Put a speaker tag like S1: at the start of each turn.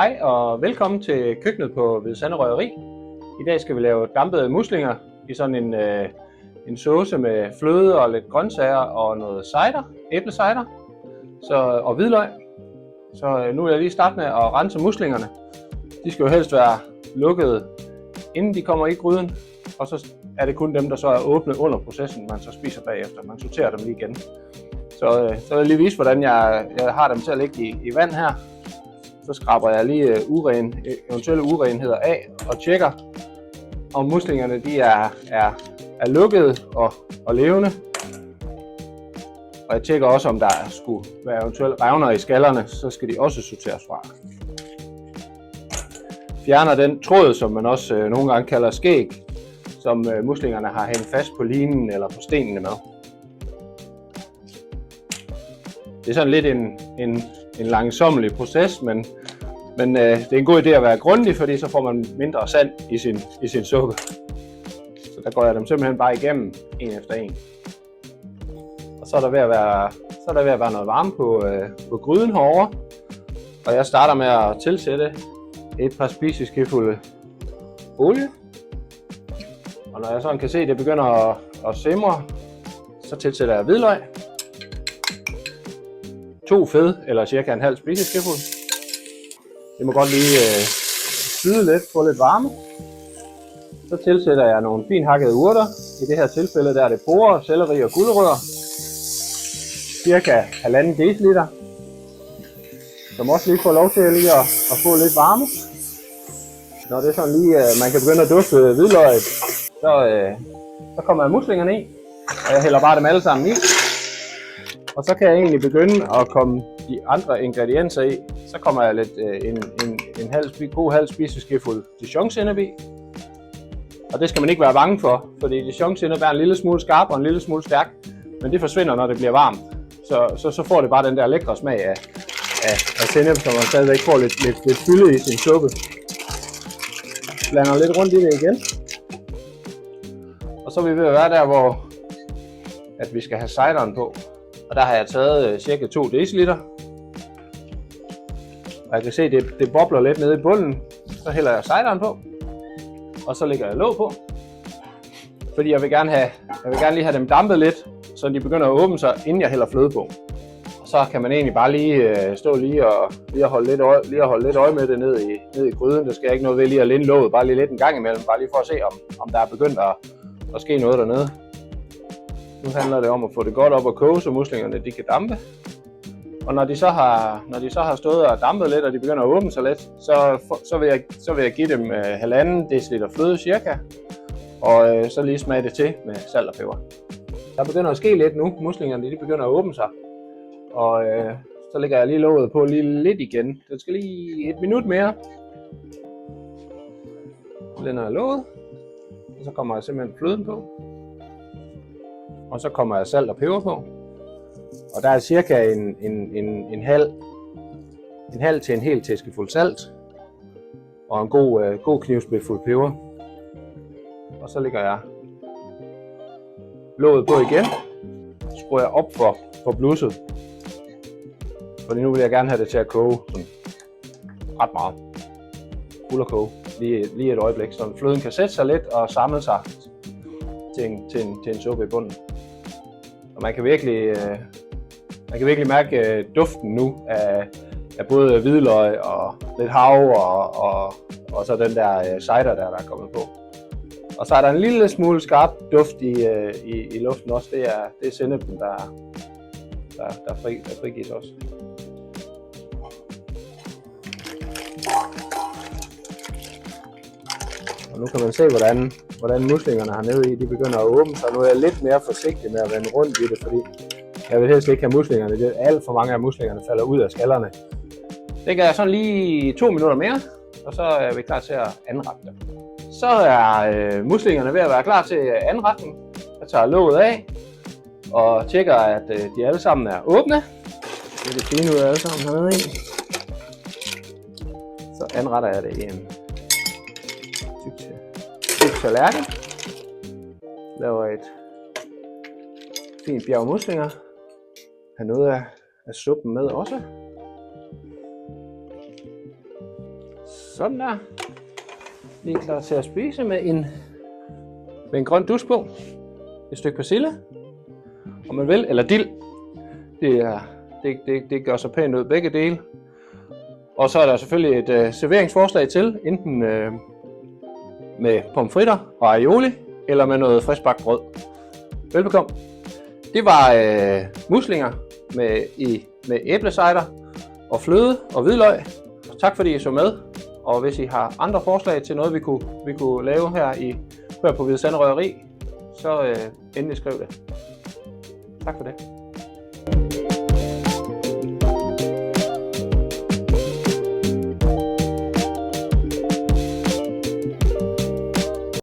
S1: Hej og velkommen til køkkenet på Hvide Sande Røgeri. I dag skal vi lave dampede muslinger i sådan en sauce med fløde og lidt grøntsager og noget cider, æblecider og hvidløg. Så nu vil jeg lige starte med at rense muslingerne. De skal jo helst være lukkede, inden de kommer i gryden, og så er det kun dem, der så er åbne under processen, man så spiser bagefter. Man sorterer dem lige igen. Så vil jeg lige vise, hvordan jeg har dem til at ligge i vand her. Så skraber jeg lige eventuelle urenheder af og tjekker, om muslingerne de er lukkede og levende. Og jeg tjekker også, om der skulle være eventuelle revner i skallerne, så skal de også sorteres fra. Fjerner den tråd, som man også nogle gange kalder skæg, som muslingerne har hængt fast på linen eller på stenene med. Det er sådan lidt en langsommelig proces, men det er en god idé at være grundig, fordi så får man mindre sand i sin suppe. Så der går jeg dem simpelthen bare igennem en efter en. Og så er der ved at være noget varme på gryden herovre. Og jeg starter med at tilsætte et par spiseskefulde olie. Og når jeg sådan kan se, at det begynder at simre, så tilsætter jeg hvidløg. 2 fed, eller cirka en halv spiseskefuld. Det må godt lige syde lidt, få lidt varme. Så tilsætter jeg nogle fint hakkede urter. I det her tilfælde der er det porrer, selleri og gulerødder. Cirka 1,5 deciliter. Som også lige får lov til lige at få lidt varme. Når det er sådan lige, man kan begynde at dufte hvidløget, så kommer muslingerne i. Og jeg hælder bare dem alle sammen i. Og så kan jeg egentlig begynde at komme de andre ingredienser i. Så kommer jeg lidt en halv spiseskefuld Dijon-sennep i. Og det skal man ikke være bange for, fordi Dijon-sennep er en lille smule skarp og en lille smule stærk. Men det forsvinder, når det bliver varmt. Så får det bare den der lækre smag af sennep, så man stadigvæk får lidt fylde i sin suppe. Blander lidt rundt i det igen. Og så er vi ved at være der, hvor at vi skal have cideren på. Og der har jeg taget cirka 2 deciliter. Og jeg kan se, at det bobler lidt nede i bunden. Så hælder jeg cideren på. Og så lægger jeg låg på. Fordi jeg vil gerne lige have dem dampet lidt, så de begynder at åbne sig, inden jeg hælder fløde på. Og så kan man egentlig bare lige stå og holde lidt øje med det ned i gryden. Der skal ikke noget ved lige at linde låget, bare lige lidt en gang imellem. Bare lige for at se, om der er begyndt at ske noget dernede. Nu handler det om at få det godt op og koge, så muslingerne de kan dampe. Og når de så har stået og dampet lidt, og de begynder at åbne sig lidt, så vil jeg give dem 1,5 deciliter fløde cirka. Og så lige smage det til med salt og peber. Der begynder at ske lidt nu. Muslingerne de begynder at åbne sig. Og så lægger jeg lige låget på lige lidt igen. Det skal lige 1 minut mere. Så lænder jeg låget. Og så kommer jeg simpelthen fløden på. Og så kommer jeg salt og peber på. Og der er cirka en halv til en hel teskefuld salt. Og en god knivspidsfuld peber. Og så lægger jeg låget på igen. Så skruer jeg op for blusset. Fordi nu vil jeg gerne have det til at koge sådan ret meget. Fuld at koge. Lige et øjeblik, så fløden kan sætte sig lidt og samle sig til en suppe i bunden. Og man kan virkelig mærke duften nu af både hvidløg og lidt hav og så den der cider der er kommet på. Og så er der en lille smule skarp duft i luften også. Det er sennepen, der frigives også. Og nu kan man se, hvordan muslingerne hernede i, de begynder at åbne sig. Nu er jeg lidt mere forsigtig med at vende rundt i det, fordi jeg vil helst ikke have muslingerne. Alt for mange af muslingerne falder ud af skallerne. Det gør jeg sådan lige 2 minutter mere, og så er vi klar til at anrette dem. Så er muslingerne ved at være klar til anretning. Jeg tager låget af og tjekker, at de alle sammen er åbne. Det er det fine ud af alle sammen hernede i. Så anretter jeg det i en tyk tallerken. Laver et fint bjerg muslinger. Har noget af suppen med også. Sådan der. Lige klar til at spise med en grøn dusk på. Et stykke persille. Om man vil, eller dild. Det gør sig pænt ud begge dele. Og så er der selvfølgelig et serveringsforslag til, enten med pomfritter og aioli, eller med noget friskbagt brød. Velbekomme. Det var muslinger med æblecider og fløde og hvidløg. Tak fordi I så med. Og hvis I har andre forslag til noget, vi kunne lave her på Hvide Sande Røgeri, så endelig skriv det. Tak for det.